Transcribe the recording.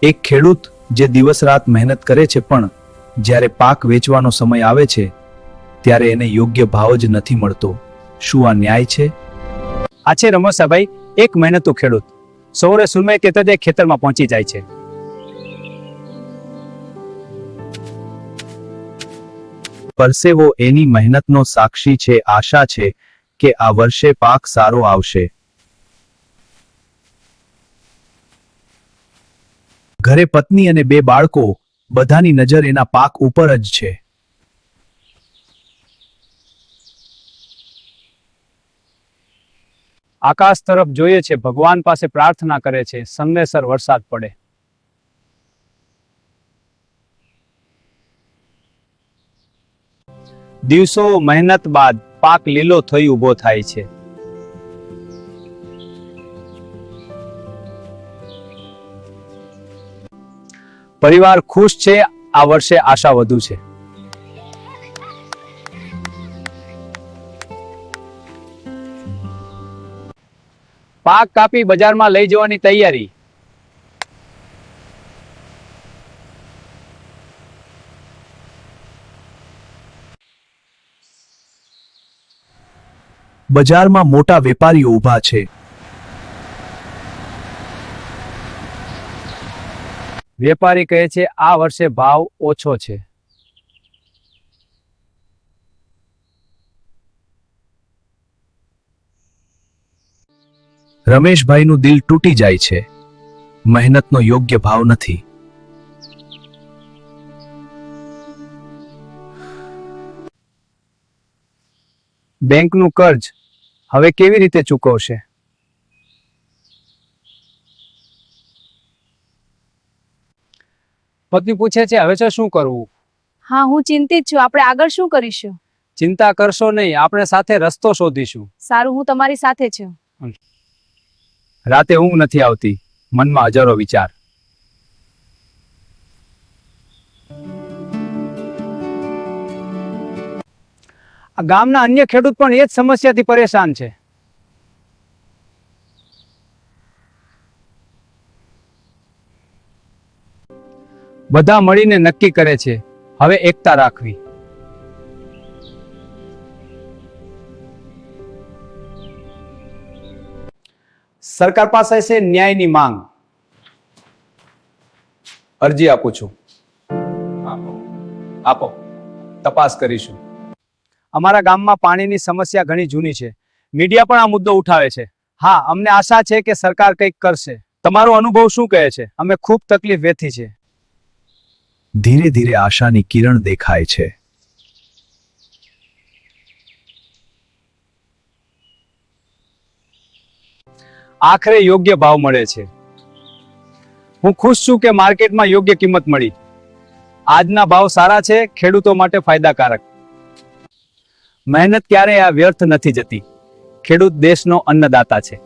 એક ખેડૂત જે દિવસ રાત મહેનત કરે છે પણ જ્યારે પાક વેચવાનો સમય આવે છે ત્યારે એને યોગ્ય ભાવ જ નથી મળતો. શું આ ન્યાય છે? આ છે રમોસાભાઈ, એક મહેનતુ ખેડૂત. સૌરે સુરમય તે જ ખેતરમાં પહોંચી જાય છે. પરસેવો એની મહેનતનો સાક્ષી છે. આશા છે કે આ વર્ષે પાક સારો આવશે. ઘરે પત્ની અને 2 બાળકો, બધાની નજર એના પાક ઉપર જ છે. આકાશ તરફ જોઈએ છે, ભગવાન પાસે પ્રાર્થના કરે છે, સમયસર વરસાદ પડે. દિવસો મહેનત બાદ પાક લીલો થઈ ઊભો થાય છે. પરિવાર ખુશ છે. આ વર્ષે આશા વધુ છે. પાક કાપી બજારમાં લઈ જવાની તૈયારી. બજારમાં મોટા વેપારીઓ ઊભા છે. વેપારી કહે છે આ વર્ષે ભાવ ઓછો છે. રમેશભાઈનું દિલ તૂટી જાય છે. મહેનતનો યોગ્ય ભાવ નથી. બેંકનું કર્જ હવે કેવી રીતે ચૂકવશે? પત્ની પૂછે છે હવે તો શું કરવું? હા, હું ચિંતિત છું. આપણે આગળ શું કરીશું? ચિંતા કરશો નહીં, આપણે સાથે રસ્તો શોધીશું. સારું, હું તમારી સાથે છું. રાતે ઊંઘ નથી આવતી, મનમાં હજારો વિચાર. આ ગામના અન્ય ખેડૂત પણ એ જ સમસ્યાથી પરેશાન છે. બધા મળીને નક્કી કરે છે હવે એકતા રાખવી. સરકાર પાસે છે ન્યાયની માંગ. અરજી આપું છું. આપો, તપાસ કરીશું. અમારા ગામમાં પાણીની સમસ્યા ઘણી જૂની છે. મીડિયા પણ આ મુદ્દો ઉઠાવે છે. હા, અમને આશા છે કે સરકાર કંઈક કરશે. તમારો અનુભવ શું કહે છે? અમે ખૂબ તકલીફ વેઠી છે. ધીરે ધીરે આશાની કિરણ દેખાય છે. આખરે યોગ્ય ભાવ મળે છે. હું ખુશ છું કે માર્કેટમાં યોગ્ય કિંમત મળી. આજના ભાવ સારા છે, ખેડૂતો માટે ફાયદાકારક. મહેનત ક્યારેય વ્યર્થ નથી જતી. ખેડૂત દેશનો અન્નદાતા છે.